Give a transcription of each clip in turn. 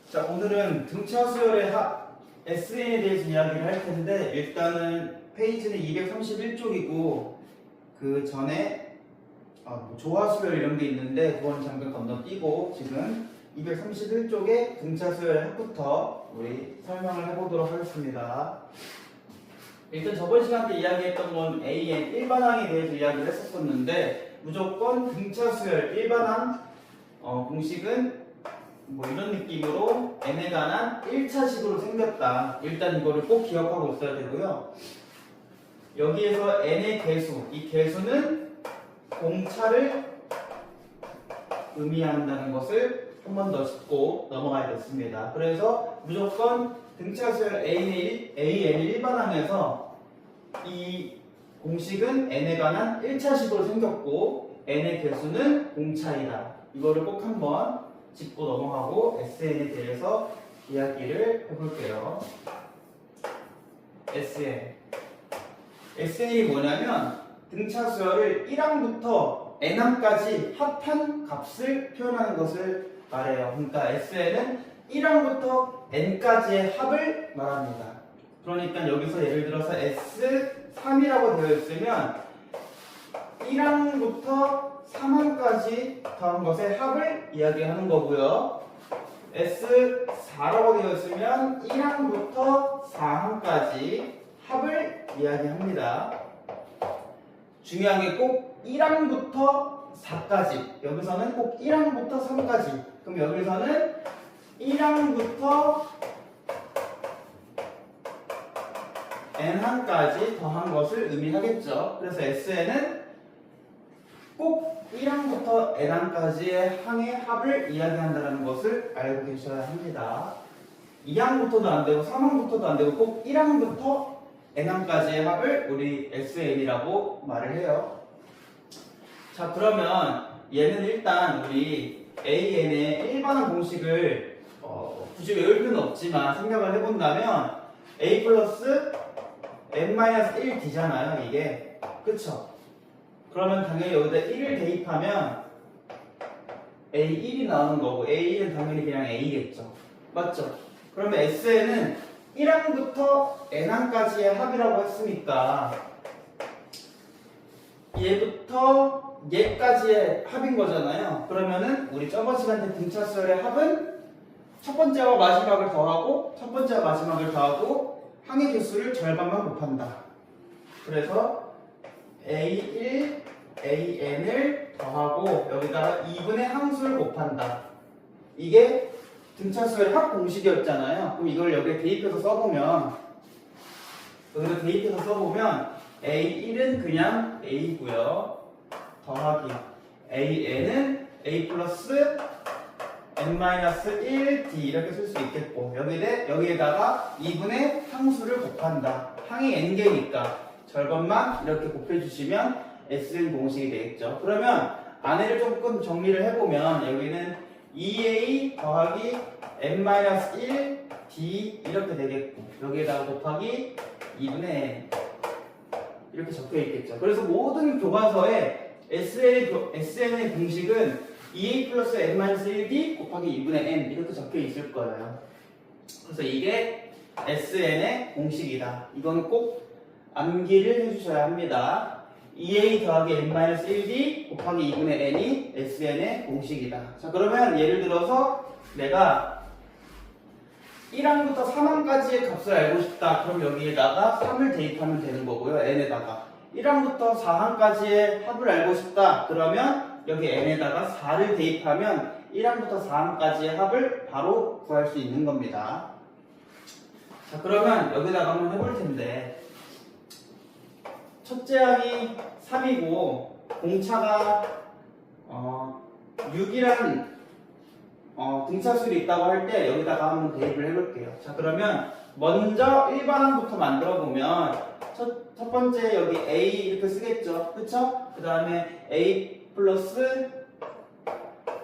자, 오늘은 등차 수열의 SN에 대해서 이야기를 할 텐데, 일단은 페이지는 231쪽이고 그 전에 조화 수열 이런 게 있는데 그건 잠깐 건너뛰고 지금 231쪽에 등차 수열의 합부터 우리 설명을 해보도록 하겠습니다. 일단 저번 시간 때 이야기했던 건 AN 일반항에 대해서 이야기를 했었었는데, 무조건 등차 수열 일반항 공식은 뭐 이런 느낌으로 n에 관한 1차식으로 생겼다. 일단 이거를 꼭 기억하고 있어야 되고요. 여기에서 n의 개수, 이 개수는 공차를 의미한다는 것을 한 번 더 짚고 넘어가야겠습니다. 그래서 무조건 등차 수열 AN의 일반항에서 이 공식은 n에 관한 1차식으로 생겼고 n의 개수는 공차이다. 이거를 꼭 한번 짚고 넘어가고 SN에 대해서 이야기를 해볼게요. SN이 뭐냐면 등차 수열을 1항부터 n항까지 합한 값을 표현하는 것을 말해요. 그러니까 SN은 1항부터 n까지의 합을 말합니다. 그러니까 여기서 예를 들어서 S3이라고 되어 있으면 1항부터 3항까지 더한 것의 합을 이야기하는 거고요. S4라고 되어 있으면 1항부터 4항까지 합을 이야기합니다. 중요한 게 꼭 1항부터 4까지, 여기서는 꼭 1항부터 3까지, 그럼 여기서는 1항부터 n항까지 더한 것을 의미하겠죠. 그래서 SN은 꼭 1항부터 n항까지의 항의 합을 이야기한다는 것을 알고 계셔야 합니다. 2항부터도 안 되고 3항부터도 안 되고 꼭 1항부터 n항까지의 합을 우리 SN이라고 말을 해요. 자, 그러면 얘는 일단 우리 AN의 일반항 공식을 굳이 외울 필요는 없지만 생각을 해본다면 A 플러스 n-1d잖아요, 이게. 그쵸? 그러면 당연히 여기다 1을 대입하면 A1이 나오는 거고, A1은 당연히 그냥 A겠죠. 맞죠? 그러면 SN은 1항부터 n항까지의 합이라고 했으니까 얘부터 얘까지의 합인 거잖아요. 그러면은 우리 저번 시간 때 등차 수열의 합은 첫 번째와 마지막을 더하고 첫 번째와 마지막을 더하고 항의 개수를 절반만 곱한다. 그래서 A1, AN을 더하고 여기다가 2분의 항수를 곱한다. 이게 등차 수열의 합 공식이었잖아요. 그럼 이걸 여기에 대입해서 써보면, 여기다 대입해서 써보면 A1은 그냥 A고요. 더하기 AN은 A 플러스 n-1d 이렇게 쓸 수 있겠고, 여기에다가 2분의 항수를 곱한다. 항이 n개니까 절반만 이렇게 곱해주시면 SN 공식이 되겠죠. 그러면 안에를 조금 정리를 해보면 여기는 2a 더하기 n-1d 이렇게 되겠고, 여기에다가 곱하기 2분의 n 이렇게 적혀 있겠죠. 그래서 모든 교과서에 SN의 공식은 2a 플러스 n-1d 곱하기 2분의 n 이렇게 적혀 있을 거예요. 그래서 이게 SN의 공식이다. 이건 꼭 암기를 해주셔야 합니다. 2a 더하기 n-1d 곱하기 2분의 n이 SN의 공식이다. 자, 그러면 예를 들어서 내가 1항부터 3항까지의 값을 알고 싶다. 그럼 여기에다가 3을 대입하면 되는 거고요. n에다가 1항부터 4항까지의 합을 알고 싶다. 그러면 여기 n에다가 4를 대입하면 1항부터 4항까지의 합을 바로 구할 수 있는 겁니다. 자, 그러면 여기다가 한번 해볼 텐데, 첫째 항이 3이고 공차가 6이라는 등차수열이 있다고 할 때 여기다가 한번 대입을 해볼게요. 자, 그러면 먼저 일반항부터 만들어 보면 첫 번째 여기 A 이렇게 쓰겠죠. 그쵸? 그 다음에 A 플러스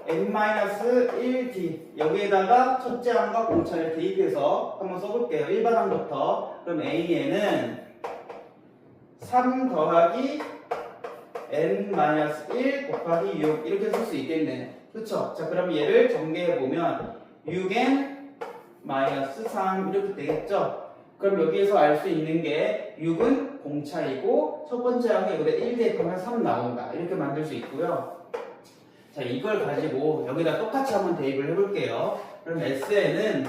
n-1d 여기에다가 첫째 항과 공차를 대입해서 한번 써볼게요. 일반항부터. 그럼 AN은 3 더하기 n-1 곱하기 6 이렇게 쓸 수 있겠네. 그쵸? 자, 그럼 얘를 전개해보면 6n 마이너스 3 이렇게 되겠죠? 그럼 여기에서 알 수 있는 게 6은 공차이고 첫 번째 항이 여기다 1 대입하면 3 나온다. 이렇게 만들 수 있고요. 자, 이걸 가지고 여기다 똑같이 한번 대입을 해볼게요. 그럼 S에는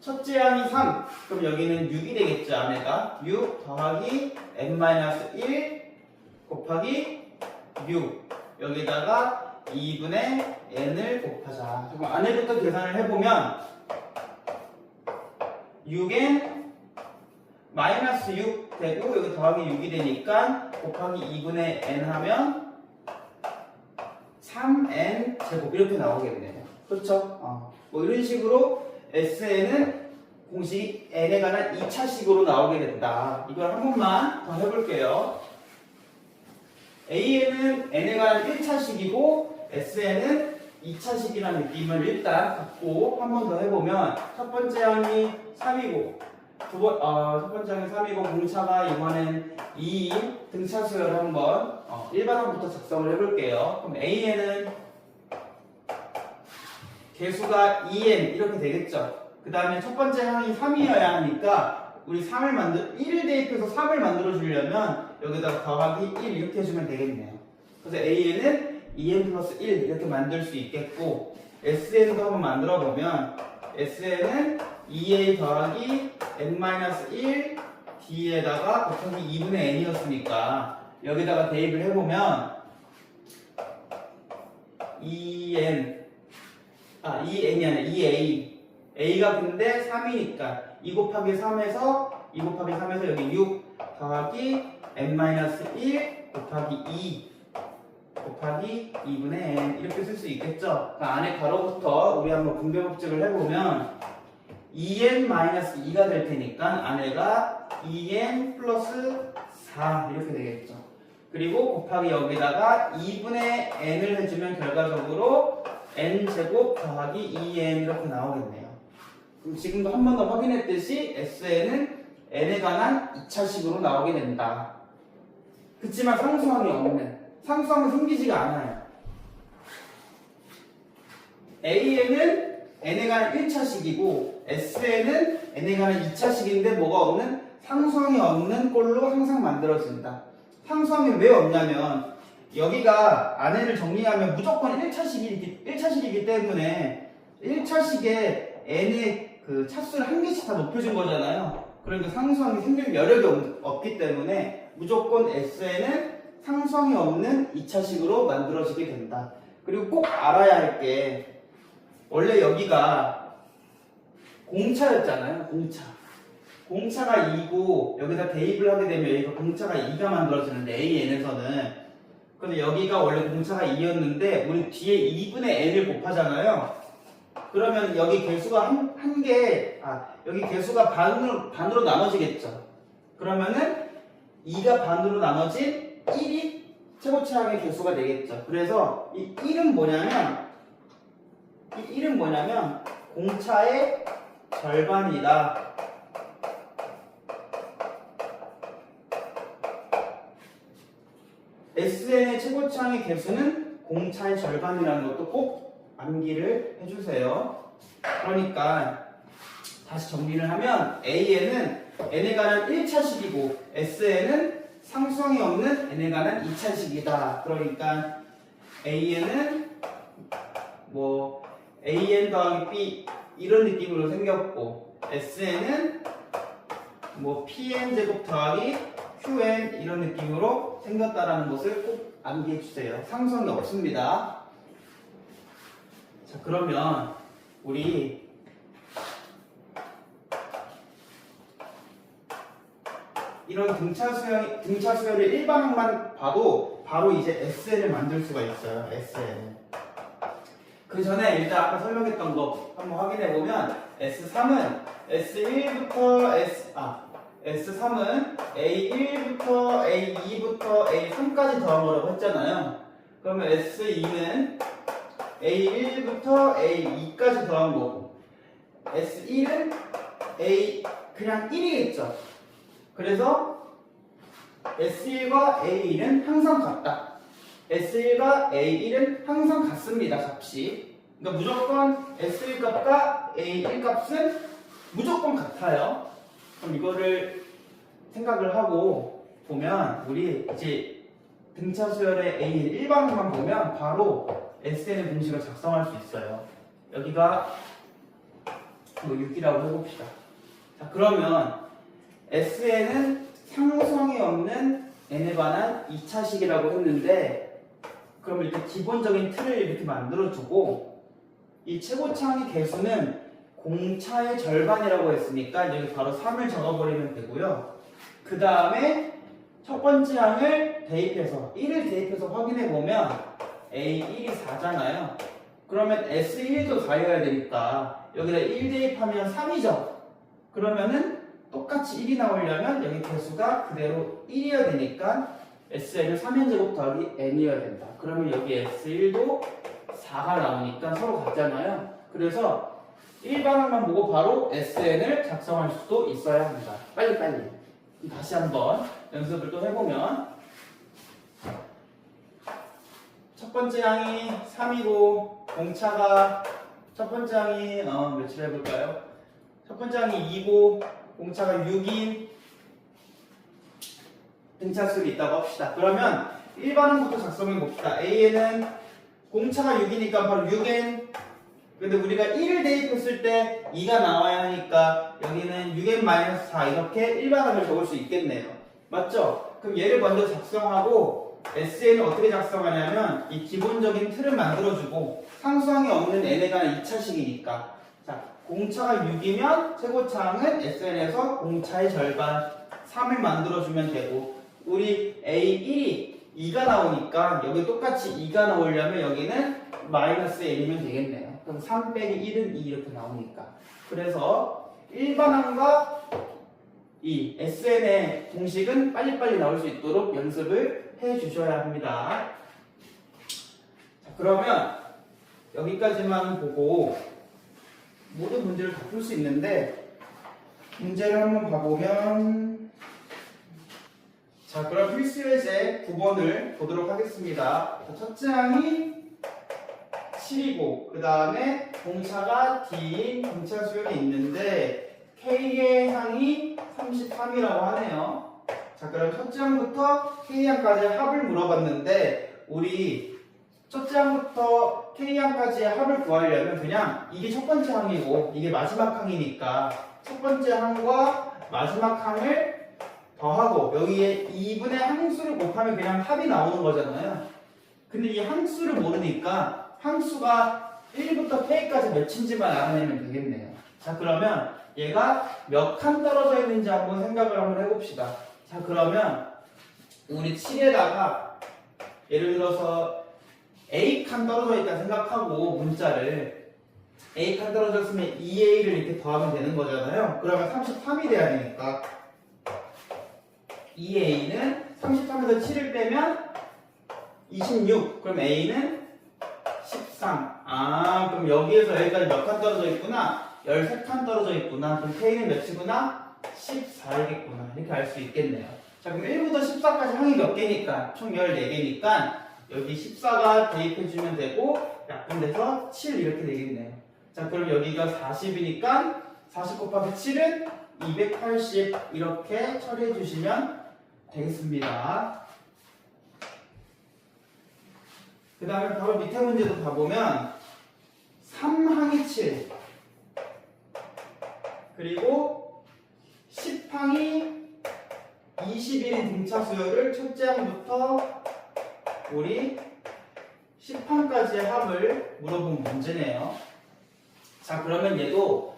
첫째 항이 3, 그럼 여기는 6이 되겠죠, 안에가. 6 더하기 n-1 곱하기 6. 여기다가 2분의 n을 곱하자. 그럼 안에부터 계산을 해보면 6n 마이너스 6 되고 여기 더하기 6이 되니까 곱하기 2분의 n 하면 3n 제곱 이렇게 나오겠네요. 그렇죠? 뭐 이런 식으로 SN은 공식 n에 관한 2차식으로 나오게 된다. 이걸 한 번만 더 해볼게요. AN은 n에 관한 1차식이고 SN은 2차식이라는 느낌을 일단 갖고 한 번 더 해보면 첫 번째 항이 3이고 첫 번째 항이 3이고 공차가 이번엔 2인 등차 수열을 한번 일반항부터 작성을 해볼게요. 그럼 AN은 개수가 2n 이렇게 되겠죠. 그 다음에 첫 번째 항이 3이어야 하니까 우리 1을 대입해서 3을 만들어 주려면 여기다가 더하기 1 이렇게 해주면 되겠네요. 그래서 AN은 2n 플러스 1 이렇게 만들 수 있겠고 SN도 한번 만들어 보면 SN은 2a 더하기 n-1 d에다가 곱하기 2분의 n이었으니까 여기다가 대입을 해보면 2n이 아니라 2a a가 근데 3이니까 2 곱하기 3에서 여기 6 더하기 n-1 곱하기 2 곱하기 2분의 n 이렇게 쓸 수 있겠죠? 그 안에 가로부터 우리 한번 분배 법칙을 해보면 2n-2가 될 테니까 안에가 2n 플러스 4 이렇게 되겠죠. 그리고 곱하기 여기다가 2분의 n을 해주면 결과적으로 n제곱 더하기 2n 이렇게 나오겠네요. 그럼 지금도 한 번 더 확인했듯이 SN은 n에 관한 2차식으로 나오게 된다. 그치만 상수항이 생기지가 않아요. AN은 n에 관한 1차식이고 SN은 n에 관한 2차식인데 뭐가 없는? 상수항이 없는 꼴로 항상 만들어진다. 상수항이 왜 없냐면 여기가 안에를 정리하면 무조건 1차식이기 때문에 1차식에 n의 그 차수를 한 개씩 다 높여준 거잖아요. 그러니까 상수항이 생길 여력이 없기 때문에 무조건 SN은 상수항이 없는 2차식으로 만들어지게 된다. 그리고 꼭 알아야 할 게 원래 여기가 공차였잖아요. 공차가 2고 여기다 대입을 하게 되면 여기가 공차가 2가 만들어지는데 AN에서는 근데 여기가 원래 공차가 2였는데 우리 뒤에 2분의 n을 곱하잖아요. 그러면 여기 개수가 여기 개수가 반으로 나눠지겠죠. 그러면은 2가 반으로 나눠진 1이 최고차항의 개수가 되겠죠. 그래서 이 1은 뭐냐면 공차의 절반이다. SN의 최고차항의 개수는 공차의 절반이라는 것도 꼭 암기를 해주세요. 그러니까 다시 정리를 하면 AN은 n에 관한 1차식이고 SN은 상수항이 없는 n에 관한 2차식이다. 그러니까 AN은 뭐 AN 더하기 B 이런 느낌으로 생겼고 SN은 뭐 PN 제곱 더하기 QN 이런 느낌으로 생겼다라는 것을 꼭 암기해 주세요. 상수항이 없습니다. 자, 그러면 우리 이런 등차 수열의 일반항만 봐도 바로 이제 SN을 만들 수가 있어요. SN. 그 전에 일단 아까 설명했던 거 한번 확인해 보면 S3은 S3은 A1부터 A2부터 A3까지 더한 거라고 했잖아요. 그러면 S2는 A1부터 A2까지 더한 거고 S1은 그냥 1이겠죠. 그래서 S1과 A1은 항상 같다. S1과 A1은 항상 같습니다. 값이 그러니까 무조건 S1 값과 A1 값은 무조건 같아요. 그럼 이거를 생각을 하고 보면 우리 이제 등차 수열의 A 일반항만 보면 바로 SN의 공식을 작성할 수 있어요. 여기가 6이라고 해봅시다. 자, 그러면 SN은 상수항이 없는 n에 관한 2차식이라고 했는데, 그럼 이렇게 기본적인 틀을 이렇게 만들어주고, 이 최고차항의 개수는 공차의 절반이라고 했으니까 여기 바로 3을 적어버리면 되고요. 그 다음에 첫 번째 항을 대입해서 1을 대입해서 확인해 보면 A1이 4잖아요. 그러면 S1도 4여야 되니까 여기다 1 대입하면 3이죠. 그러면은 똑같이 1이 나오려면 여기 개수가 그대로 1이어야 되니까 SN은 3연제곱 더하기 n이어야 된다. 그러면 여기 S1도 4가 나오니까 서로 같잖아요. 그래서 일반항만 보고 바로 SN을 작성할 수도 있어야 합니다. 빨리빨리. 다시 한번 연습을 또 해보면, 첫 번째 항이 3이고 공차가 첫 번째 항이 며칠 해볼까요? 첫 번째 항이 2고 공차가 6인 등차수열이 있다고 합시다. 그러면 일반항부터 작성해 봅시다. A에는 공차가 6이니까 바로 6n, 근데 우리가 1을 대입했을 때 2가 나와야 하니까 여기는 6n-4 이렇게 일반항을 적을 수 있겠네요. 맞죠? 그럼 얘를 먼저 작성하고 SN을 어떻게 작성하냐면 이 기본적인 틀을 만들어주고 상수항이 없는 n에 관한 2차식이니까, 자, 공차가 6이면 최고차항은 SN에서 공차의 절반 3을 만들어주면 되고, 우리 A1이 2가 나오니까 여기 똑같이 2가 나오려면 여기는 마이너스 n이면 되겠네요. 그럼 3 빼기 1은 2 이렇게 나오니까. 그래서 일반항과 이 SN의 공식은 빨리빨리 나올 수 있도록 연습을 해 주셔야 합니다. 자, 그러면 여기까지만 보고 모든 문제를 다 풀 수 있는데, 문제를 한번 봐보면, 자, 그럼 필수 예제 9번을 보도록 하겠습니다. 자, 첫째 항이 7이고 그 다음에 공차가 D인 등차 수열이 있는데 K의 항이 33이라고 하네요. 자, 그럼 첫째 항부터 K항까지 합을 물어봤는데, 우리 첫째 항부터 K항까지의 합을 구하려면 그냥 이게 첫 번째 항이고 이게 마지막 항이니까 첫 번째 항과 마지막 항을 더하고 여기에 2분의 항수를 곱하면 그냥 합이 나오는 거잖아요. 근데 이 항수를 모르니까 항수가 1부터 K까지 몇인지만 알아내면 되겠네요. 자, 그러면 얘가 몇 칸 떨어져 있는지 한번 생각을 한번 해봅시다. 자, 그러면 우리 7에다가 예를 들어서 A칸 떨어져 있다 생각하고 문자를 A칸 떨어졌으면 2A를 이렇게 더하면 되는 거잖아요. 그러면 33이 돼야 되니까 2A는 33에서 7을 빼면 26. 그럼 A는 13. 아, 그럼 여기에서 여기까지 몇 칸 떨어져 있구나? 13칸 떨어져 있구나. 그럼 K는 몇이구나? 14이겠구나. 이렇게 알 수 있겠네요. 자, 그럼 1부터 14까지 항이 몇 개니까? 총 14개니까 여기 14가 대입해주면 되고 약분돼서 7 이렇게 되겠네요. 자, 그럼 여기가 40이니까 40 곱하기 7은 280 이렇게 처리해 주시면 되겠습니다. 그 다음에 바로 밑에 문제도 가보면 3항이 7 그리고 10항이 21인 등차 수열을 첫째 항부터 우리 10항까지의 합을 물어본 문제네요. 자, 그러면 얘도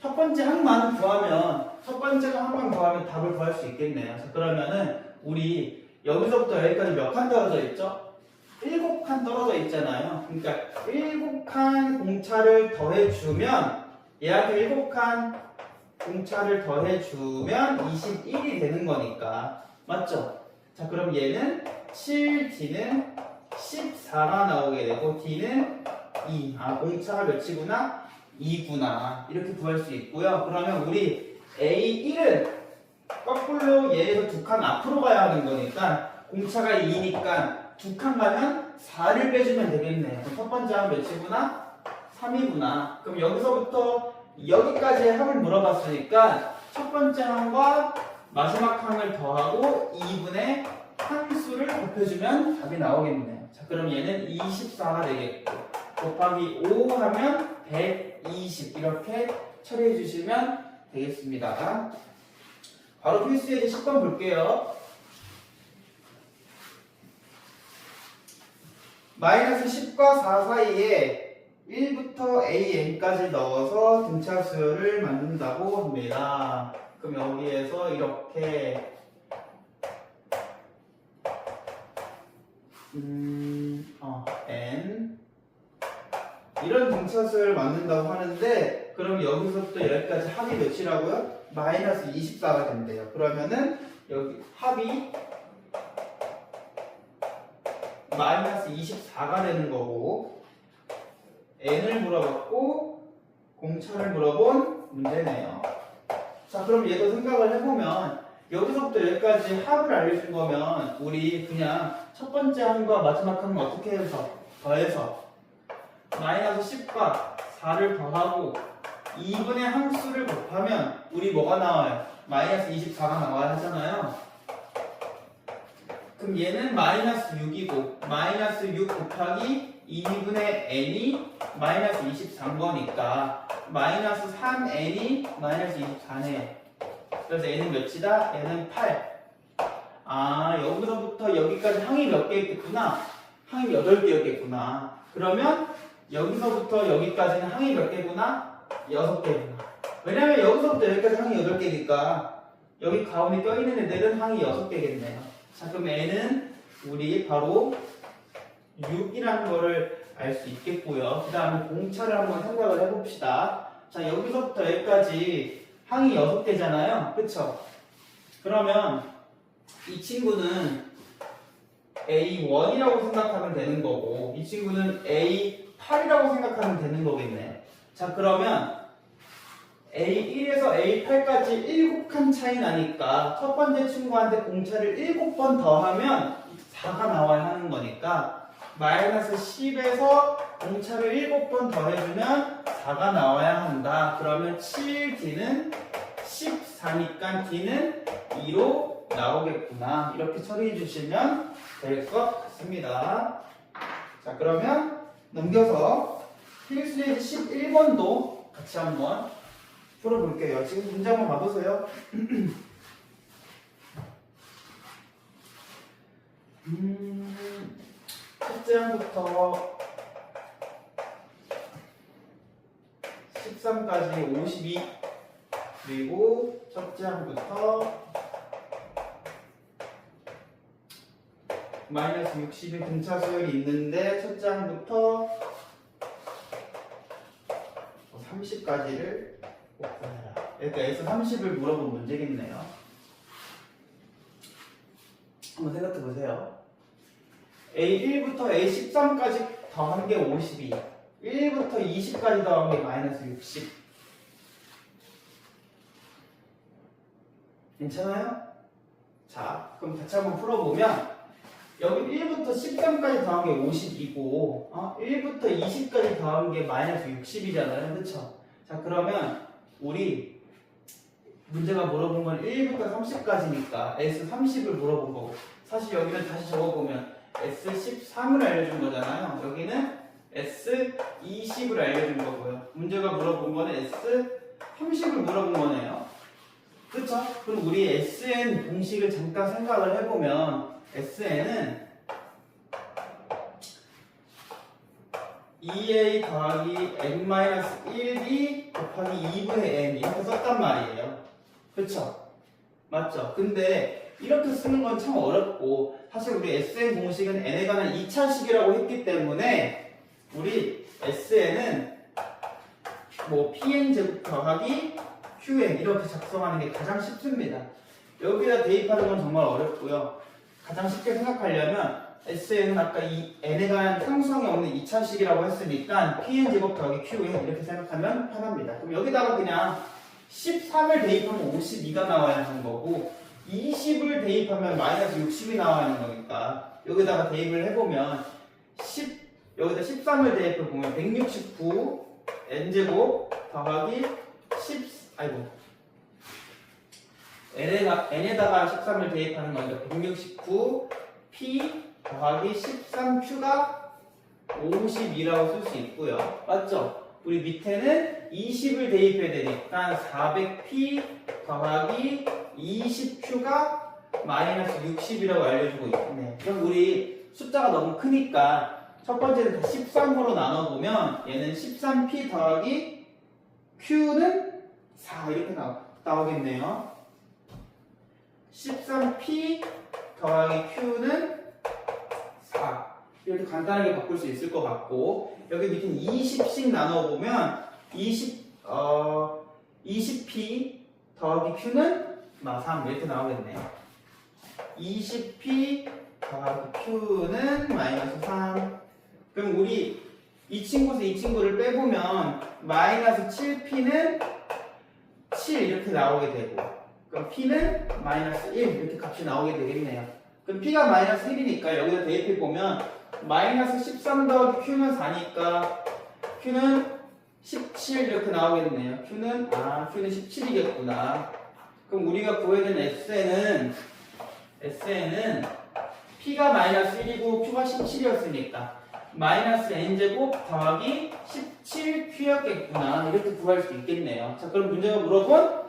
첫 번째 항만 구하면, 첫 번째 항만 구하면 답을 구할 수 있겠네요. 자, 그러면은 우리 여기서부터 여기까지 몇 칸 떨어져 있죠? 7칸 떨어져 있잖아요. 그러니까 7칸 공차를 더해주면, 얘한테 7칸 공차를 더해주면 21이 되는 거니까. 맞죠? 자, 그럼 얘는 7D는 14가 나오게 되고 D는 2. 아, 공차가 몇이구나? 2구나. 이렇게 구할 수 있고요. 그러면 우리 A1은 거꾸로 얘에서 2칸 앞으로 가야 하는 거니까 공차가 2니까 2칸 가면 4를 빼주면 되겠네요. 그럼 첫 번째 항 몇이구나? 3이구나. 그럼 여기서부터 여기까지의 합을 물어봤으니까 첫 번째 항과 마지막 항을 더하고 2분의 항수를 곱해주면 답이 나오겠네요. 자, 그럼 얘는 24가 되겠고 곱하기 5 하면 120 이렇게 처리해 주시면 되겠습니다. 바로 필수예제 10번 볼게요. 마이너스 10과 4 사이에 1부터 AN까지 넣어서 등차 수열을 만든다고 합니다. 그럼 여기에서 이렇게 N 이런 등차 수열을 만든다고 하는데 그럼 여기서부터 여기까지 합이 몇이라고요? 마이너스 24가 된대요. 그러면은 여기 합이 마이너스 24가 되는 거고 n을 물어봤고 공차를 물어본 문제네요. 자, 그럼 얘도 생각을 해보면 여기서부터 여기까지 합을 알려준 거면 우리 그냥 첫 번째 항과 마지막 항을 어떻게 해서 더해서 마이너스 10과 4를 더하고 2분의 항수를 곱하면 우리 뭐가 나와요? 마이너스 24가 나와야 하잖아요. 그럼 얘는 마이너스 6이고 마이너스 6 곱하기 2분의 n이 마이너스 24인 거니까 마이너스 3n이 마이너스 24네요. 그래서 n은 몇이다? n은 8. 아, 여기서부터 여기까지 항이 몇 개 있겠구나? 항이 8개였겠구나. 그러면 여기서부터 여기까지는 항이 몇 개구나? 6개구나. 왜냐면 여기서부터 여기까지 항이 8개니까 여기 가운데 껴있는 애들은 항이 6개겠네요. 자, 그럼 n은 우리 바로 6이라는 거를 알 수 있겠고요. 그 다음에 공차를 한번 생각을 해봅시다. 자, 여기서부터 여기까지 항이 6개잖아요. 그쵸? 그러면 이 친구는 A1이라고 생각하면 되는 거고 이 친구는 A8이라고 생각하면 되는 거겠네. 자, 그러면 A1에서 A8까지 7칸 차이 나니까 첫 번째 친구한테 공차를 7번 더하면 4가 나와야 하는 거니까 마이너스 10에서 공차를 7번 더해주면 4가 나와야 한다. 그러면 7D는 14니까 D는 2로 나오겠구나. 이렇게 처리해 주시면 될 것 같습니다. 자, 그러면 넘겨서 필수예제 11번도 같이 한번 풀어볼게요. 지금 문제 한번 봐보세요. 첫째 항부터 13까지 52 그리고 첫째 항부터 마이너스 60의 등차 수열이 있는데 첫째 항부터 30까지를 곱해라. 그러니까 S에서 30을 물어본 문제겠네요. 한번 생각해 보세요. A1부터 A13까지 더한 게 52, 1부터 20까지 더한 게 마이너스 60. 괜찮아요? 자, 그럼 같이 한번 풀어보면 여기 1부터 13까지 더한 게 52고 1부터 20까지 더한 게 마이너스 60이잖아요. 그쵸? 자, 그러면 우리 문제가 물어본 건 1부터 30까지니까 S30을 물어본 거고 사실 여기는 다시 적어보면 S13을 알려준 거잖아요. 여기는 S20을 알려준 거고요. 문제가 물어본 거는 S30을 물어본 거네요. 그쵸? 그럼 우리 SN 공식을 잠깐 생각을 해보면 SN은 2a 더하기 n-1b 곱하기 2분의 n 이렇게 썼단 말이에요. 그쵸? 맞죠? 근데 이렇게 쓰는 건 참 어렵고 사실 우리 SN 공식은 n에 관한 2차식이라고 했기 때문에 우리 SN은 뭐 pn제곱 더하기 qn 이렇게 작성하는 게 가장 쉽습니다. 여기다 대입하는 건 정말 어렵고요. 가장 쉽게 생각하려면 SN은 아까 이 n에 관한 상수항이 없는 2차식이라고 했으니까 pn제곱 더하기 qn 이렇게 생각하면 편합니다. 그럼 여기다가 그냥 13을 대입하면 52가 나와야 하는 거고 20을 대입하면 마이너스 60이 나와야 하는 거니까 여기다가 대입을 해보면 여기다 13을 대입해 보면 169 n제곱 더하기 n에다가 13을 대입하는 거니까 169 p 더하기 13q가 52라고 쓸 수 있고요. 맞죠? 우리 밑에는 20을 대입해야 되니까 400p 더하기 20q가 마이너스 60이라고 알려주고 있네. 그럼 우리 숫자가 너무 크니까 첫 번째는 다 13으로 나눠보면 얘는 13p 더하기 q는 4 이렇게 나오겠네요. 13p 더하기 q는 4 이렇게 간단하게 바꿀 수 있을 것 같고 여기 밑에 20씩 나눠보면 20p 더하기 q는 3 이렇게 나오겠네요. 20p 더하기 q는 마이너스 3 그럼 우리 이 친구에서 이 친구를 빼보면 마이너스 7p는 7 이렇게 나오게 되고 그럼 p는 마이너스 1 이렇게 값이 나오게 되겠네요. 그럼 p가 마이너스 1이니까 여기다 대입해보면 마이너스 13 더하기 q는 4니까 q는 17 이렇게 나오겠네요. q는 17이겠구나. 그럼 우리가 구해야 되는 SN은 p가 마이너스 1이고 q가 17이었으니까 마이너스 n제곱 더하기 17q였겠구나 이렇게 구할 수 있겠네요. 자 그럼 문제가 물어본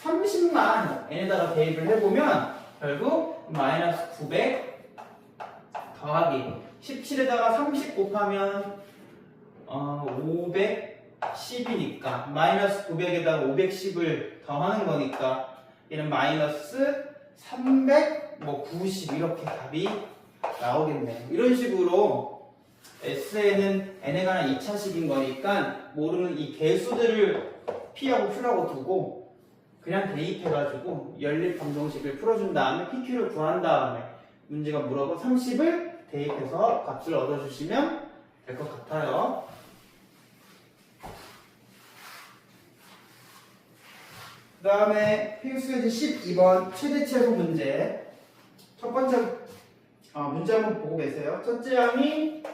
30만 n에다가 대입을 해보면 결국 마이너스 900 더하기 17에다가 30 곱하면 510이니까 마이너스 900에다가 510을 더하는 거니까 얘는 마이너스 390 이렇게 답이 나오겠네요. 이런 식으로 SN은 n에 관한 2차식인 거니까 모르는 이 개수들을 P하고 Q라고 두고 그냥 대입해가지고 연립방정식을 풀어준 다음에 PQ를 구한 다음에 문제가 물어본 30을 대입해서 값을 얻어주시면 될 것 같아요. 그 다음에 필수예제 12번 최대 최소 문제. 첫 번째 문제 한번 보고 계세요. 첫째 항이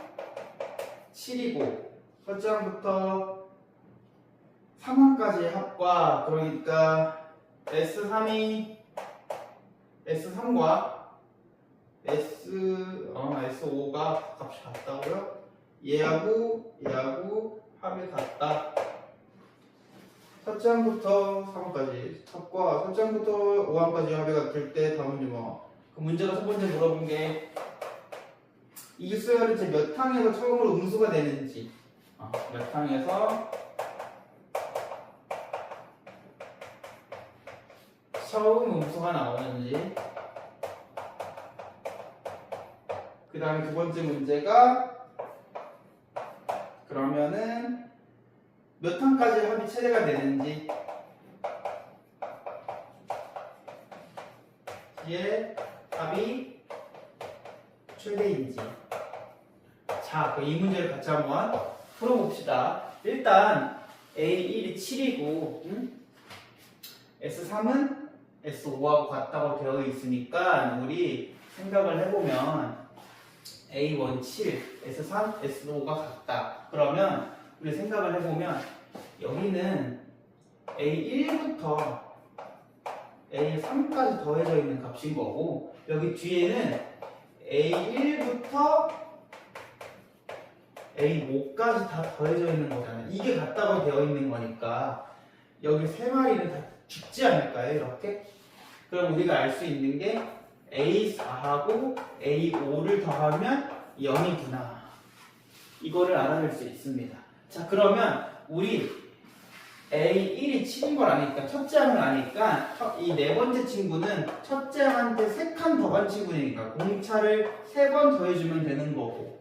7이고 첫째 항부터 3항까지의 합과 그러니까 S3과 S5가 값이 같다고요? 얘하고 합이 같다. 첫째 항부터 3항까지 합과 첫째 항부터 5항까지 합이 같을 때 답은 그 문제가 첫 번째 물어본 게 이 수열은 몇 항에서 처음으로 음수가 되는지 몇 항에서 처음 음수가 나오는지 그 다음에 두 번째 문제가 그러면은 몇 항까지 합이 최대가 되는지 얘 합이 최대인지. 자, 이 문제를 같이 한번 풀어봅시다. 일단 A1이 7이고 S3은 S5하고 같다고 되어 있으니까 우리 생각을 해보면 A1 7, S3, S5가 같다. 그러면 우리 생각을 해보면 여기는 A1부터 A3까지 더해져 있는 값인 거고 여기 뒤에는 A1부터 A5까지 다 더해져 있는 거잖아요. 이게 같다고 되어 있는 거니까 여기 세 마리는 다 죽지 않을까요? 이렇게? 그럼 우리가 알 수 있는 게 A4하고 A5를 더하면 0이구나. 이거를 알아낼 수 있습니다. 자, 그러면 우리 A1이 7인 걸 아니까 첫째 항을 아니까 이 네 번째 친구는 첫째 항한테 3칸 더 간 친구니까 공차를 3번 더해주면 되는 거고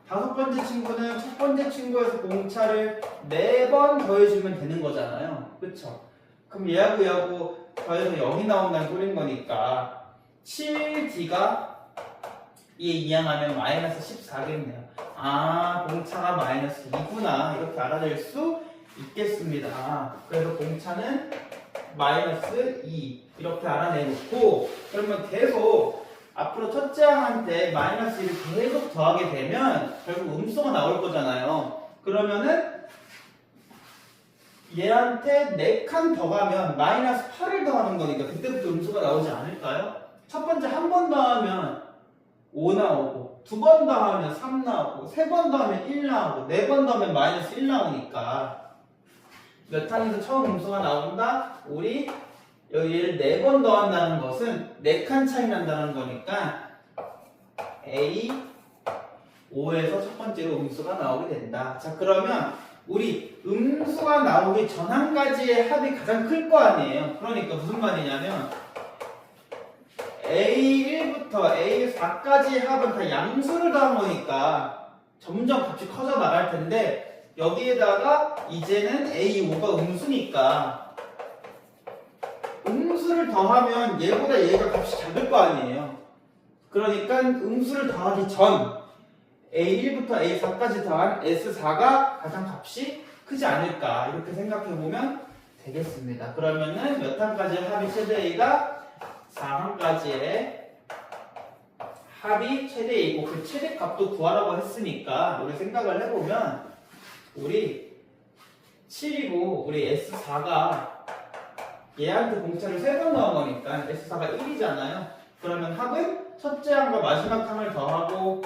다섯 번째 친구는 첫 번째 친구에서 공차를 4번 더해주면 되는 거잖아요. 그쵸? 그럼 얘하고 더해서 0이 나온다는 소린 거니까 7D가 얘 이항하면 마이너스 14겠네요. 공차가 마이너스 2구나 이렇게 알아낼 수 있겠습니다. 그래서 공차는 마이너스 2 이렇게 알아내놓고 그러면 계속 앞으로 첫째 항한테 마이너스 1을 계속 더하게 되면 결국 음수가 나올 거잖아요. 그러면은 얘한테 4칸 더 가면 마이너스 8을 더하는 거니까 그때부터 음수가 나오지 않을까요? 첫 번째 한 번 더하면 5 나오고, 두 번 더하면 3 나오고, 세 번 더하면 1 나오고, 네 번 더하면 마이너스 1 나오니까 몇 칸에서 처음 음수가 나온다? 우리 여기를 4번 더한다는 것은 4칸 차이 난다는 거니까 A 5에서 첫 번째로 음수가 나오게 된다. 자, 그러면 우리 음수가 나오기 전항까지의 합이 가장 클 거 아니에요. 그러니까 무슨 말이냐면 A1부터 A4까지의 합은 다 양수를 더한 거니까 점점 값이 커져 나갈 텐데 여기에다가 이제는 A5가 음수니까 음수를 더하면 얘보다 얘가 값이 작을 거 아니에요. 그러니까 음수를 더하기 전 A1부터 A4까지 더한 S4가 가장 값이 크지 않을까 이렇게 생각해 보면 되겠습니다. 그러면은 몇 항까지의 합이 최대 A가 4항까지의 합이 최대 A고 그 최대 값도 구하라고 했으니까 우리 생각을 해보면 우리 7이고 우리 S4가 얘한테 공차를 3번 넣은 거니까 S4가 1이잖아요. 그러면 합은 첫째 항과 마지막 항을 더하고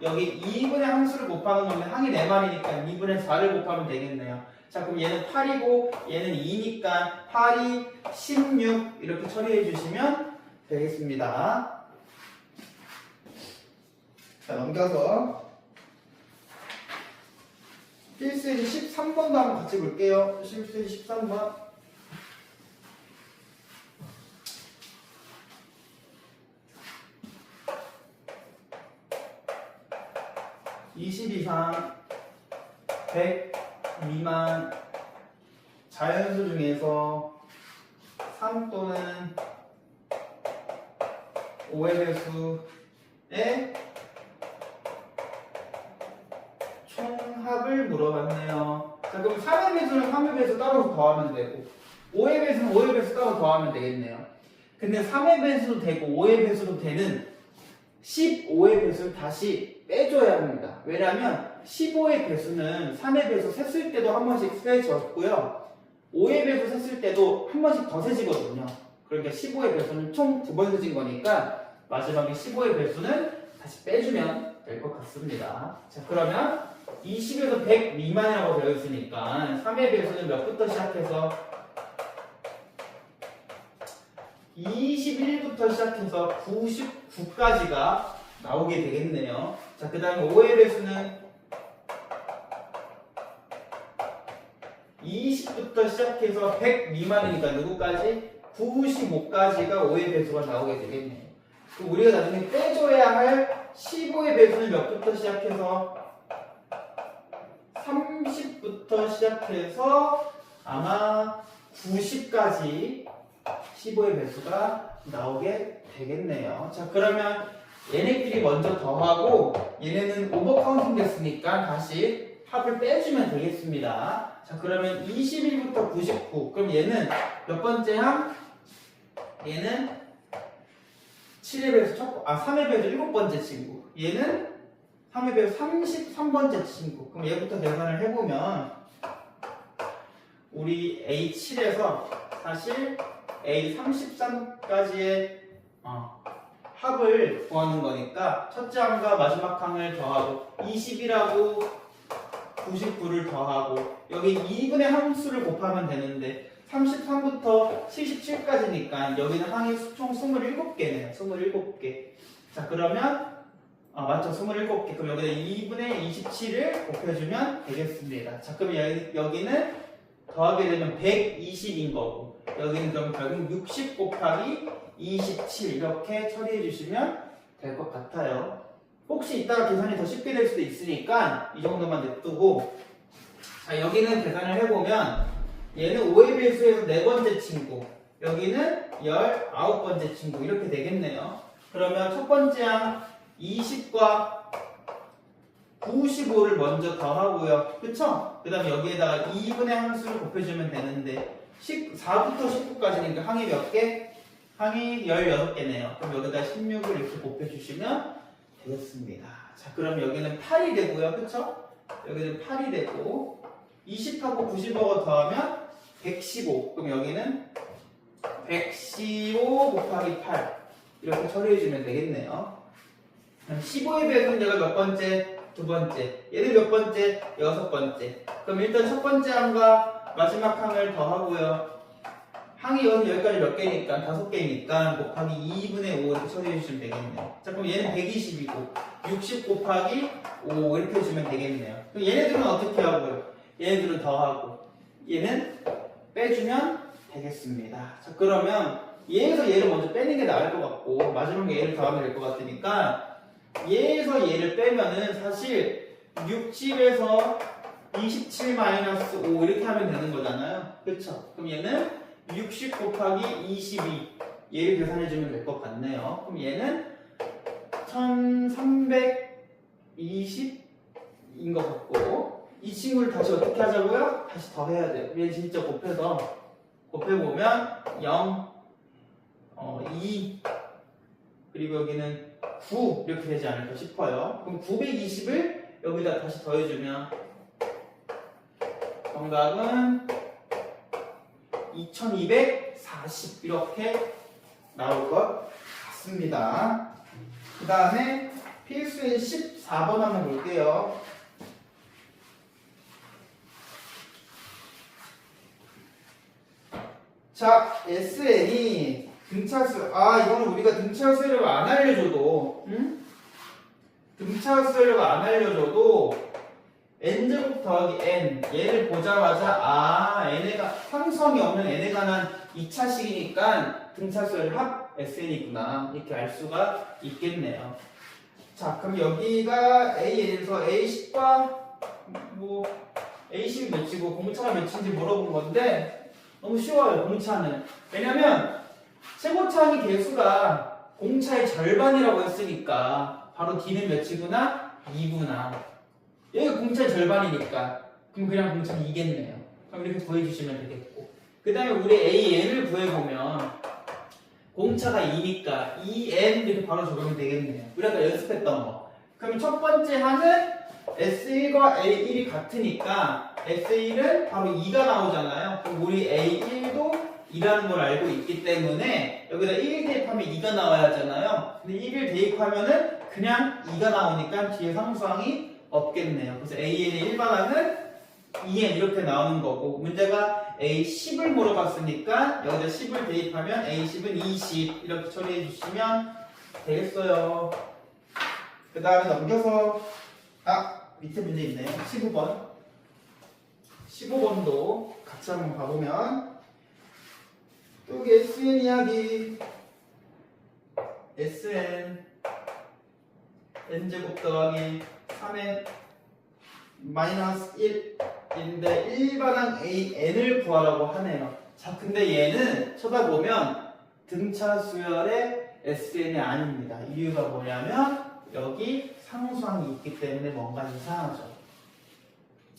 여기 2분의 항수를 곱하는 거면 항이 4마리니까 2분의 4를 곱하면 되겠네요. 자, 그럼 얘는 8이고 얘는 2니까 8이 16 이렇게 처리해 주시면 되겠습니다. 자, 넘겨서 필수예제 13번도 한번 같이 볼게요. 필수예제 13번. (20) 이상 100 미만 자연수 중에서 3 또는 5의 배수의 총합을 물어봤네요. 자, 그럼 3의 배수는 3의 배수 따로 더하면 되고 5의 배수는 5의 배수 따로 더하면 되겠네요. 근데 3의 배수도 되고 5의 배수도 되는 15의 배수를 다시 빼줘야 합니다. 왜냐하면 15의 배수는 3의 배수 셌을 때도 한 번씩 세졌고요. 5의 배수 셌을 때도 한 번씩 더 세지거든요. 그러니까 15의 배수는 총 2번 세진 거니까 마지막에 15의 배수는 다시 빼주면 될 것 같습니다. 자, 그러면 20에서 100 미만이라고 되어 있으니까 3의 배수는 몇부터 시작해서 21부터 시작해서 99까지가 나오게 되겠네요. 자, 그 다음에 5의 배수는 20부터 시작해서 100 미만이니까 누구까지? 95까지가 5의 배수가 나오게 되겠네요. 그럼 우리가 나중에 빼줘야 할 15의 배수는 몇부터 시작해서 30부터 시작해서 아마 90까지 15의 배수가 나오게 되겠네요. 자, 그러면 얘네끼리 먼저 더하고 얘네는 오버카운팅 됐으니까 다시 합을 빼주면 되겠습니다. 자, 그러면 21부터 99 그럼 얘는 몇 번째 항? 얘는 7의 배수 3의 배수 7번째 친구 얘는 3의 배수 33번째 친구 그럼 얘부터 계산을 해보면 우리 A7에서 사실 A33까지의 합을 구하는 거니까 첫째 항과 마지막 항을 더하고 20이라고 99를 더하고 여기 2분의 함수를 곱하면 되는데 33부터 77까지니까 여기는 항이 총 27개네요. 27개. 자, 그러면 맞죠? 27개. 그럼 여기다 2분의 27을 곱해주면 되겠습니다. 자, 그럼 여기는 더하게 되면 120인 거고 여기는 그럼 결국 60 곱하기 27 이렇게 처리해 주시면 될 것 같아요. 혹시 이따가 계산이 더 쉽게 될 수도 있으니까 이 정도만 냅두고 자, 여기는 계산을 해보면 얘는 5의 배수에서 4번째 친구 여기는 19번째 친구 이렇게 되겠네요. 그러면 첫 번째 항 20과 95를 먼저 더하고요. 그쵸? 그 다음에 여기에다가 2분의 함수를 곱해주면 되는데 4부터 19까지니까 항이 몇 개? 항이 16개네요. 그럼 여기다 16을 이렇게 곱해주시면 되겠습니다. 자, 그럼 여기는 8이 되고요. 그쵸? 여기는 8이 되고 20하고 90하고 더하면 115. 그럼 여기는 115 곱하기 8 이렇게 처리해주면 되겠네요. 15의 배수는 얘가 몇 번째? 두 번째. 얘는 몇 번째? 여섯 번째. 그럼 일단 첫 번째 항과 마지막 항을 더하고요. 항이 여기까지 몇 개니까? 5개니까 곱하기 2분의 5 이렇게 처리해주시면 되겠네요. 자, 그럼 얘는 120이고 60 곱하기 5 이렇게 해주면 되겠네요. 그럼 얘네들은 어떻게 하고요? 얘네들은 더하고 얘는 빼주면 되겠습니다. 자, 그러면 얘에서 얘를 먼저 빼는 게 나을 것 같고 마지막에 얘를 더하면 될 것 같으니까 얘에서 얘를 빼면은 사실 60에서 27 마이너스 5 이렇게 하면 되는 거잖아요. 그쵸? 그럼 얘는 60 곱하기 22 얘를 계산해주면 될 것 같네요. 그럼 얘는 1320인 것 같고 이 친구를 다시 어떻게 하자고요? 다시 더해야 돼요. 얘 진짜 곱해보면 0, 2 그리고 여기는 9 이렇게 되지 않을까 싶어요. 그럼 920을 여기다 다시 더해주면 정답은 2240 이렇게 나올 것 같습니다. 그 다음에 필수인 14번 한번 볼게요. 자, SN이 등차수, 이거는 우리가 등차 수열을 안 알려줘도, 등차 수열을 안 알려줘도, n제곱 더하기 n, 얘를 보자마자, n에가, 상성이 없는 n에 관한 2차식이니까 등차 수열 합 SN이구나. 이렇게 알 수가 있겠네요. 자, 그럼 여기가 AN에서 A10과, A10이 몇이고 공차가 몇인지 물어본 건데, 너무 쉬워요, 공차는. 왜냐면, 최고차항의 개수가 공차의 절반이라고 했으니까 바로 D는 몇이구나? 2구나. 여기가 공차의 절반이니까 그럼 그냥 공차 2겠네요. 그럼 이렇게 구해주시면 되겠고 그 다음에 우리 AN을 구해보면 공차가 2니까 2N 이렇게 바로 적으면 되겠네요. 우리가 아까 연습했던 거. 그럼 첫 번째 항은 S1과 A1이 같으니까 S1은 바로 2가 나오잖아요. 그럼 우리 A1도 2라는 걸 알고 있기 때문에 여기다 1 대입하면 2가 나와야 하잖아요. 근데 1을 대입하면은 그냥 2가 나오니까 뒤에 상수항이 없겠네요. 그래서 AN의 일반항은 2n 이렇게 나오는 거고 문제가 A10을 물어봤으니까 여기다 10을 대입하면 A10은 20 이렇게 처리해 주시면 되겠어요. 그 다음에 넘겨서 밑에 문제 있네요. 15번 15번도 같이 한번 봐보면 또 SN 이야기 SN n제곱 더하기 3n 마이너스 1인데 일반항 AN을 구하라고 하네요. 자, 근데 얘는 쳐다보면 등차 수열의 SN이 아닙니다. 이유가 뭐냐면 여기 상수항이 있기 때문에 뭔가 이상하죠.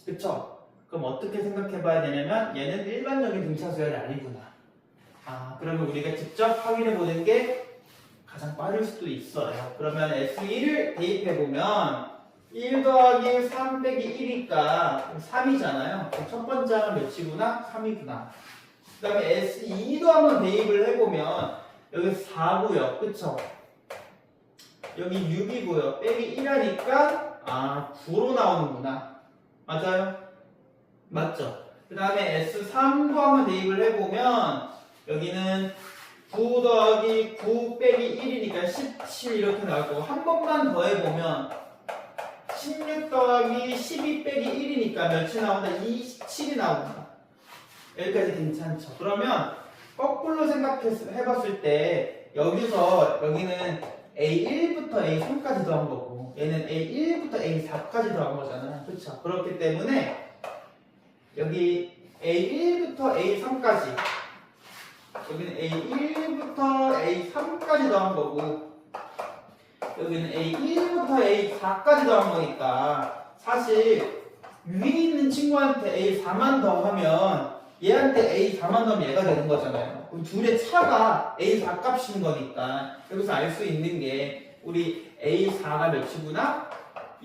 그쵸? 그럼 어떻게 생각해 봐야 되냐면 얘는 일반적인 등차 수열이 아니구나. 그러면 우리가 직접 확인해 보는 게 가장 빠를 수도 있어요. 그러면 S1을 대입해보면 1 더하기 3 빼기 1이니까 3이잖아요. 첫 번째 항은 몇이구나? 3이구나. 그 다음에 S2도 한번 대입을 해보면 여기 4고요. 그쵸? 여기 6이고요. 빼기 1하니까 9로 나오는구나. 맞아요? 맞죠? 그 다음에 S3도 한번 대입을 해보면 여기는 9 더하기 9 빼기 1이니까 17 이렇게 나올 거고 한 번만 더 해보면 16 더하기 12 빼기 1이니까 몇이 나온다? 27이 나온다. 여기까지 괜찮죠? 그러면 거꾸로 생각해봤을 때 여기는 A1부터 A3까지 더한 거고 얘는 A1부터 A4까지 더한 거잖아요. 그렇죠? 그렇기 때문에 여기 A1부터 A3까지 여기는 A1부터 A3까지 더한 거고 여기는 A1부터 A4까지 더한 거니까 사실 위에 있는 친구한테 A4만 더하면 얘한테 A4만 넣으면 얘가 되는 거잖아요. 그럼 둘의 차가 A4 값인 거니까 여기서 알 수 있는 게 우리 A4가 몇이구나?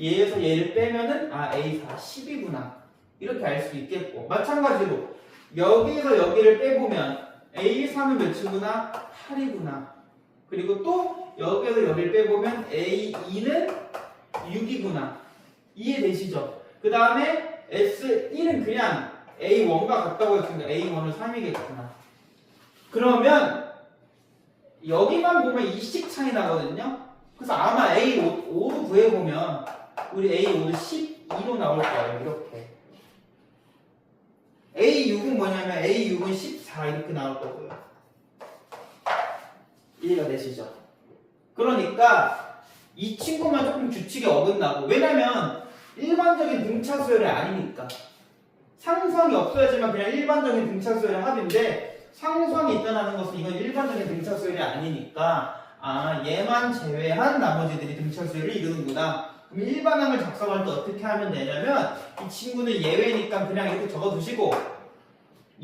얘에서 얘를 빼면은 A4 10이구나. 이렇게 알 수 있겠고 마찬가지로 여기에서 여기를 빼보면 A3은 몇이구나? 8이구나. 그리고 또 여기에서 여기를 빼보면 A2는 6이구나. 이해되시죠? 그 다음에 S1은 그냥 A1과 같다고 했으니까 A1은 3이겠구나. 그러면 여기만 보면 2씩 차이 나거든요. 그래서 아마 A5로 구해보면 우리 A5는 12로 나올 거예요. 이렇게. A6은 뭐냐면 A6은 14 이렇게 나올 거고요. 이해가 되시죠? 그러니까 이 친구만 조금 규칙이 어긋나고 왜냐면 일반적인 등차 수열이 아니니까 상수항이 없어야지만 그냥 일반적인 등차 수열의 합인데 상수항이 있다는 것은 이건 일반적인 등차 수열이 아니니까 얘만 제외한 나머지들이 등차 수열을 이루는구나. 그럼 일반항을 작성할 때 어떻게 하면 되냐면 이 친구는 예외니까 그냥 이렇게 적어두시고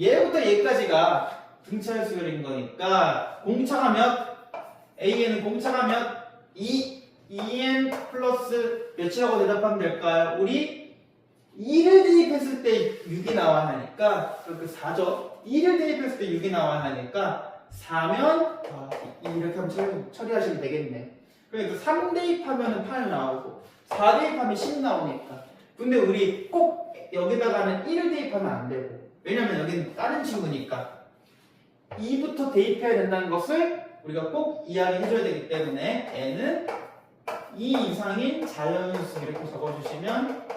얘부터 얘까지가 등차 수열인 거니까 공차가 몇? A에는 공차가 몇? 2n 플러스 몇이라고 대답하면 될까요? 우리 2를 대입했을 때 6이 나와야 하니까 그렇게 4죠. 2를 대입했을 때 6이 나와야 하니까 4면 이렇게 하면 처리하시면 되겠네. 그러니까 3 대입하면 8 나오고 4 대입하면 10 나오니까 근데 우리 꼭 여기다가는 1을 대입하면 안 되고 왜냐면 여기는 다른 친구니까 2부터 대입해야 된다는 것을 우리가 꼭 이야기해줘야 되기 때문에 n은 2 이상인 자연수 이렇게 적어주시면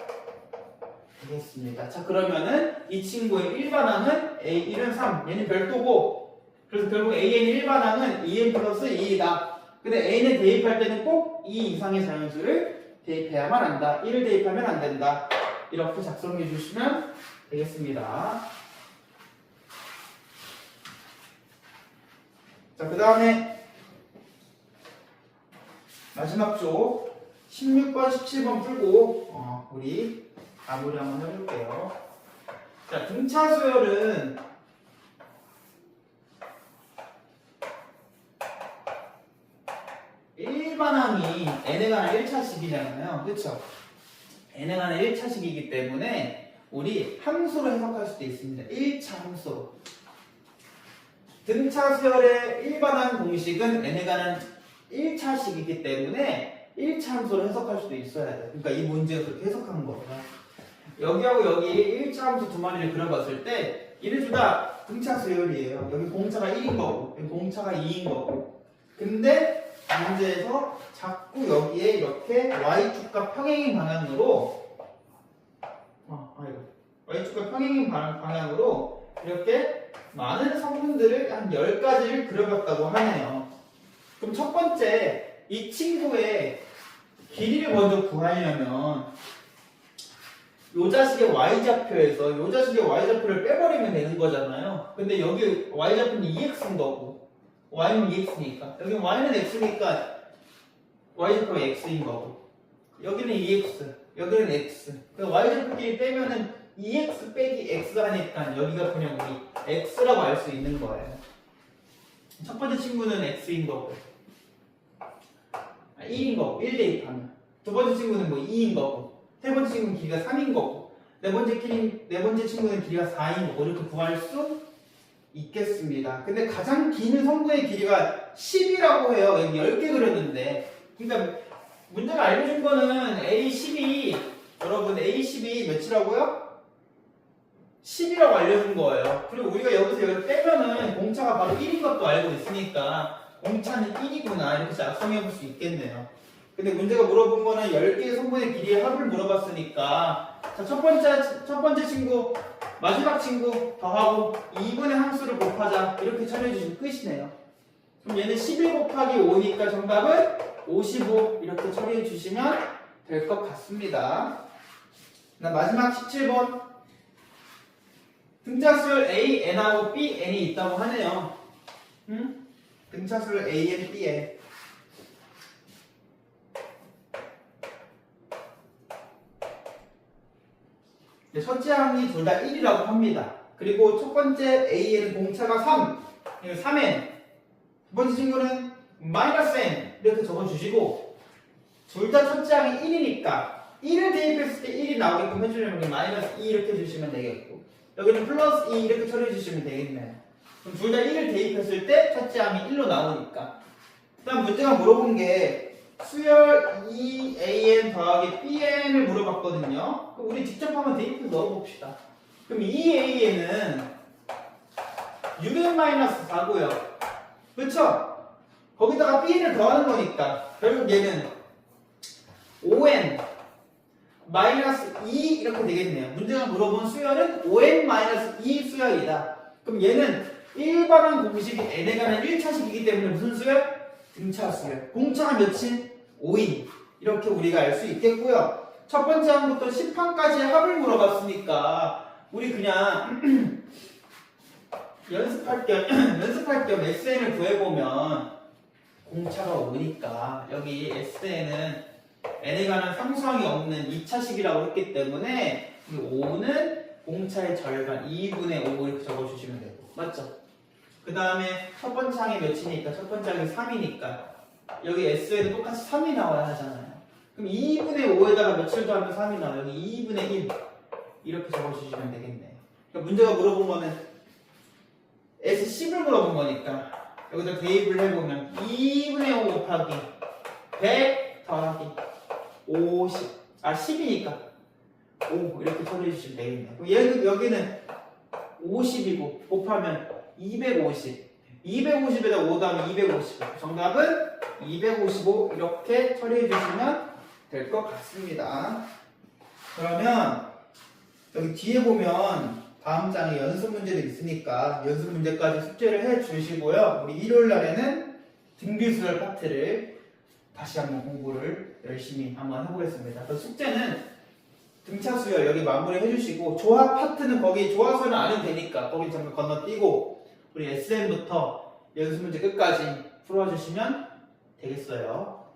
되겠습니다. 자 그러면은 이 친구의 일반항은 A1은 3 얘는 별도고 그래서 결국 AN의 일반항은 2n 플러스 2이다. 근데 A는 대입할 때는 꼭 2 이상의 자연수를 대입해야만 한다. 1을 대입하면 안 된다. 이렇게 작성해 주시면 되겠습니다. 자, 그 다음에 마지막 쪽 16번, 17번 풀고 우리 마무리 한번 해볼게요. 자, 등차 수열은 일반항이 n에 관한 1차식이잖아요. 그쵸? n에 관한 1차식이기 때문에 우리 함수로 해석할 수도 있습니다. 1차 함수로. 등차 수열의 일반항 공식은 n에 관한 1차식이기 때문에 1차 함수로 해석할 수도 있어야 돼요. 그러니까 이 문제가 그렇게 해석한 거예요. 여기하고 여기 1차 함수 두 마리를 그려봤을 때 얘네 둘 다 등차 수열이에요. 여기 공차가 1인 거고 여기 공차가 2인 거고 근데 문제에서 자꾸 여기에 이렇게 y축과 평행인 방향으로 y축과 평행인 방향으로 이렇게 많은 성분들을 한 10가지를 그려봤다고 하네요. 그럼 첫 번째 이 친구의 길이를 먼저 구하려면 요 자식의 y좌표에서 요 자식의 y좌표를 빼버리면 되는 거잖아요. 근데 여기 y좌표는 2x인 거고 y는 2x니까 여기 y는 x니까 y좌표가 x인 거고 여기는 2x 여기는 x 그래서 y좌표끼리 빼면은 2x 빼기 x 하니까 여기가 그냥 우리 x라고 알 수 있는 거예요. 첫 번째 친구는 x인 거고 1인 거고 1 대입하면 두 번째 친구는 뭐 2인 거고 세 번째 친구는 길이가 3인 거고 네 번째 친구는 길이가 4인 거고 이렇게 구할 수 있겠습니다. 근데 가장 긴 성분의 길이가 10이라고 해요. 여기 10개 그렸는데 그러니까 문제가 알려준 거는 A10이 여러분 A10이 몇이라고요? 10이라고 알려준 거예요. 그리고 우리가 여기서 여기를 빼면은 공차가 바로 1인 것도 알고 있으니까 공차는 1이구나 이렇게 작성해 볼 수 있겠네요. 근데 문제가 물어본 거는 10개의 성분의 길이의 합을 물어봤으니까 자, 첫 번째 친구 마지막 친구 더하고 2분의 함수를 곱하자 이렇게 처리해 주시면 끝이네요. 그럼 얘는 11 곱하기 5니까 정답은 55 이렇게 처리해 주시면 될 것 같습니다. 마지막 17번 등차수열 A, N하고 B, N이 있다고 하네요. 등차수열 A, N, B, N 첫째 항이 둘 다 1이라고 합니다. 그리고 첫 번째 A에는 공차가 3, 그리고 3n. 두 번째 친구는 마이너스 n 이렇게 적어주시고 둘 다 첫째 항이 1이니까 1을 대입했을 때 1이 나오게끔 해주려면 여기 마이너스 2 이렇게 해주시면 되겠고 여기는 플러스 2 이렇게 처리해주시면 되겠네요. 그럼 둘 다 1을 대입했을 때 첫째 항이 1로 나오니까 그 다음 문제가 물어본 게 수열 2an 더하기 bn을 물어봤거든요. 그럼 우리 직접 한번 대입해서 넣어봅시다. 그럼 2a는 6n-4고요. 그쵸? 거기다가 bn을 더하는 거니까 결국 얘는 5n 마이너스 2 이렇게 되겠네요. 문제가 물어본 수열은 5n-2 수열이다. 그럼 얘는 일반항 공식이 n에 관한 1차식이기 때문에 무슨 수열? 등차 수열. 공차가 몇인? 5인. 이렇게 우리가 알 수 있겠고요. 첫 번째 항부터 10항까지의 합을 물어봤으니까 우리 그냥 연습할 겸 SN을 구해보면 공차가 5니까 여기 SN은 n에 관한 상수항이 없는 2차식이라고 했기 때문에 이 5는 공차의 절반 2분의 5 이렇게 적어주시면 되고 맞죠? 그 다음에 첫 번째 항이 몇이니까 첫 번째 항이 3이니까 여기 S에도 똑같이 3이 나와야 하잖아요. 그럼 2분의 5에다가 며칠 더하면 3이 나와요. 여기 2분의 1 이렇게 적어주시면 되겠네요. 그러니까 문제가 물어본 거는 S10을 물어본 거니까 여기다 대입을 해보면 2분의 5 곱하기 100 더하기 50 10이니까 5 이렇게 처리해주시면 되겠네요. 그럼 여기는 50이고 곱하면 250 250에다 5 더하면 255 정답은 255 이렇게 처리해주시면 될 것 같습니다. 그러면 여기 뒤에 보면 다음 장에 연습 문제들이 있으니까 연습 문제까지 숙제를 해주시고요. 우리 일요일 날에는 등비수열 파트를 다시 한번 공부를 열심히 한번 해보겠습니다. 그래서 숙제는 등차 수열 여기 마무리 해주시고 조합 파트는 거기 조합서는 안 해도 되니까 거기 잠깐 건너뛰고 우리 SM부터 연습 문제 끝까지 풀어주시면 되겠어요.